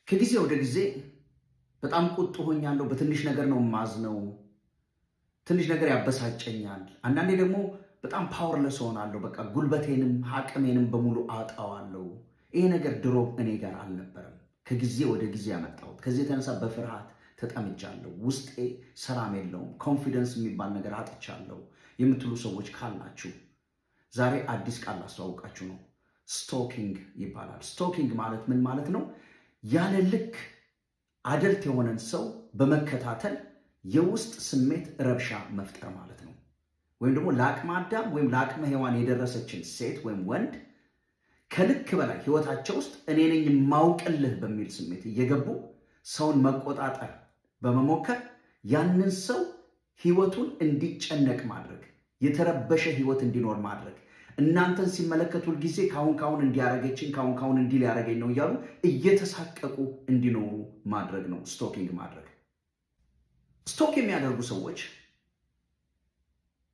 ከጊዜ ወደ ጊዜ በጣም ቁጡ ሆኛለሁ። በትንሽ ነገር ነው ማዝነው። ትንሽ ነገር ያበሳጨኛል። አንዳንዴ ደግሞ በጣም ፓወርለስ ሆናለሁ። በቃ ጉልበቴንም አቅሜንም በሙሉ አጣዋለሁ። ይሄ ነገር ድሮ እኔ ጋር አልነበረም። ከጊዜ ወደ ጊዜ ያመጣሁት። ከዚህ የተነሳ በፍርሃት ተጠምጃለሁ። ውስጤ ሰላም የለውም። ኮንፊደንስ የሚባል ነገር አጥቻለሁ የምትሉ ሰዎች ካላችሁ ዛሬ አዲስ ቃል ላስተዋውቃችሁ ነው። ስቶኪንግ ይባላል። ስቶኪንግ ማለት ምን ማለት ነው? ያለ ልክ አደልት የሆነን ሰው በመከታተል የውስጥ ስሜት ረብሻ መፍጠር ማለት ነው። ወይም ደግሞ ለአቅመ አዳም ወይም ለአቅመ ሔዋን የደረሰችን ሴት ወይም ወንድ ከልክ በላይ ህይወታቸው ውስጥ እኔ ነኝ የማውቅልህ በሚል ስሜት እየገቡ ሰውን መቆጣጠር በመሞከር ያንን ሰው ህይወቱን እንዲጨነቅ ማድረግ፣ የተረበሸ ህይወት እንዲኖር ማድረግ፣ እናንተን ሲመለከቱ ጊዜ ካሁን እንዲያረገችኝ ካሁን እንዲህ ሊያረገኝ ነው እያሉ እየተሳቀቁ እንዲኖሩ ማድረግ ነው ስቶኪንግ ማድረግ። ስቶክ የሚያደርጉ ሰዎች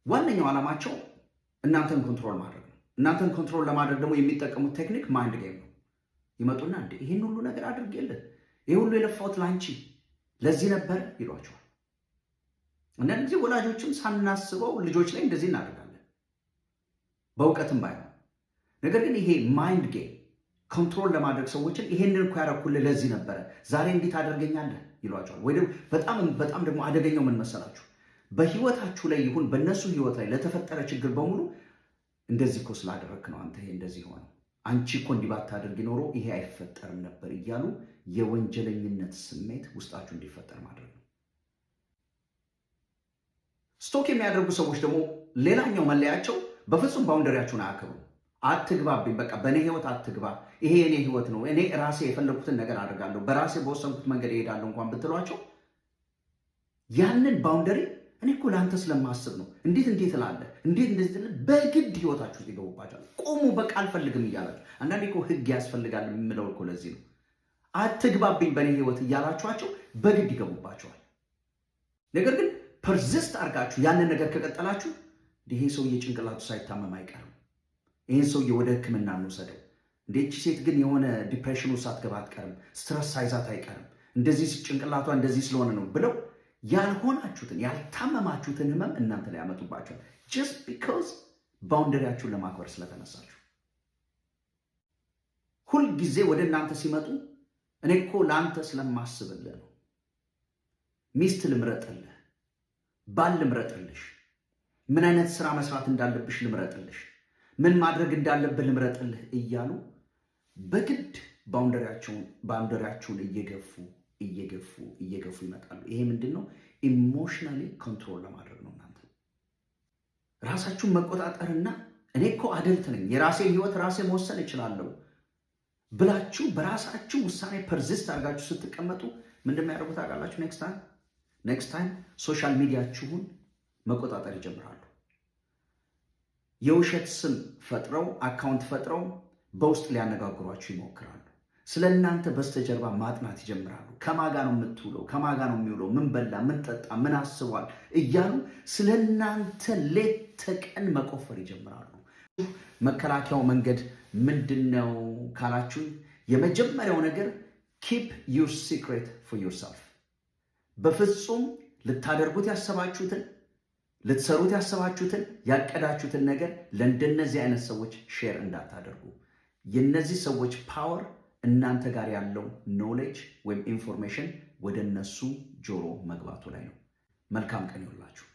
ዋነኛው ዓላማቸው እናንተን ኮንትሮል ማድረግ ነው። እናንተን ኮንትሮል ለማድረግ ደግሞ የሚጠቀሙት ቴክኒክ ማይንድ ጌም ነው። ይመጡና እንዴ ይህን ሁሉ ነገር አድርጌልህ፣ ይህ ሁሉ የለፋሁት ላንቺ ለዚህ ነበር ይሏቸዋል። አንዳንድ ጊዜ ወላጆችም ሳናስበው ልጆች ላይ እንደዚህ እናደርጋለን፣ በእውቀትም ባይሆን። ነገር ግን ይሄ ማይንድ ጌም ኮንትሮል ለማድረግ ሰዎችን ይሄንን እኮ ያደረኩልህ ለዚህ ነበረ፣ ዛሬ እንዴት ታደርገኛለህ ይሏቸዋል። ወይ በጣም ደግሞ አደገኛው ምን መሰላችሁ? በህይወታችሁ ላይ ይሁን በእነሱ ህይወት ላይ ለተፈጠረ ችግር በሙሉ እንደዚህ እኮ ስላደረግክ ነው አንተ ይሄ እንደዚህ ሆነ፣ አንቺ እኮ እንዲህ ባታደርጊ ኖሮ ይሄ አይፈጠርም ነበር እያሉ የወንጀለኝነት ስሜት ውስጣችሁ እንዲፈጠር ማድረግ ነው። ስቶክ የሚያደርጉ ሰዎች ደግሞ ሌላኛው መለያቸው በፍጹም ባውንደሪያችሁን አያከብሩ። አትግባብኝ፣ በቃ በእኔ ህይወት አትግባ፣ ይሄ የኔ ህይወት ነው፣ እኔ ራሴ የፈለኩትን ነገር አድርጋለሁ፣ በራሴ በወሰንኩት መንገድ እሄዳለሁ እንኳን ብትሏቸው ያንን ባውንደሪ እኔ እኮ ለአንተ ስለማስብ ነው፣ እንዴት እላለህ፣ እንዴት እንደዚህ በግድ ህይወታችሁ ውስጥ ይገቡባቸዋል። ቆሙ፣ በቃ አልፈልግም እያላችሁ። አንዳንዴ እኮ ህግ ያስፈልጋል የምለው እኮ ለዚህ ነው። አትግባብኝ በእኔ ህይወት እያላችኋቸው በግድ ይገቡባቸዋል። ነገር ግን ፐርዚስት አድርጋችሁ ያንን ነገር ከቀጠላችሁ ይሄ ሰውዬ ጭንቅላቱ ሳይታመም አይቀርም፣ ይህን ሰውዬ ወደ ህክምና እንውሰደው፣ እንደቺ ሴት ግን የሆነ ዲፕሬሽን ውስጥ ሳትገባ አትቀርም፣ ስትረስ ሳይዛት አይቀርም፣ እንደዚህ ጭንቅላቷ እንደዚህ ስለሆነ ነው ብለው ያልሆናችሁትን ያልታመማችሁትን ህመም እናንተ ላይ ያመጡባቸዋል። ጀስት ቢኮዝ ባውንደሪያችሁን ለማክበር ስለተነሳችሁ። ሁልጊዜ ወደ እናንተ ሲመጡ እኔ እኮ ለአንተ ስለማስብልህ ነው፣ ሚስት ልምረጥልህ፣ ባል ልምረጥልሽ፣ ምን አይነት ስራ መስራት እንዳለብሽ ልምረጥልሽ፣ ምን ማድረግ እንዳለብህ ልምረጥልህ እያሉ በግድ ባውንደሪያችሁን እየገፉ ይመጣሉ። ይሄ ምንድን ነው? ኢሞሽናሊ ኮንትሮል ለማድረግ ነው። እናንተ ራሳችሁን መቆጣጠርና እኔ እኮ አደልት ነኝ፣ የራሴን ህይወት ራሴ መወሰን እችላለሁ ብላችሁ በራሳችሁ ውሳኔ ፐርዚስት አድርጋችሁ ስትቀመጡ ምንድን ያደርጉት ታውቃላችሁ? ኔክስት ታይም ሶሻል ሚዲያችሁን መቆጣጠር ይጀምራሉ። የውሸት ስም ፈጥረው አካውንት ፈጥረው በውስጥ ሊያነጋግሯችሁ ይሞክራሉ። ስለ እናንተ በስተጀርባ ማጥናት ይጀምራሉ። ከማጋ ነው የምትውለው፣ ከማጋ ነው የሚውለው፣ ምን በላ፣ ምን ጠጣ፣ ምን አስቧል እያሉ ስለ እናንተ ሌት ተቀን መቆፈር ይጀምራሉ። መከላከያው መንገድ ምንድን ነው ካላችሁ፣ የመጀመሪያው ነገር ኪፕ ዩር ሲክሬት ፎር ዩርሰልፍ። በፍጹም ልታደርጉት ያሰባችሁትን ልትሰሩት ያሰባችሁትን ያቀዳችሁትን ነገር ለእንደነዚህ አይነት ሰዎች ሼር እንዳታደርጉ። የነዚህ ሰዎች ፓወር እናንተ ጋር ያለው ኖሌጅ ወይም ኢንፎርሜሽን ወደ እነሱ ጆሮ መግባቱ ላይ ነው። መልካም ቀን ይሁንላችሁ።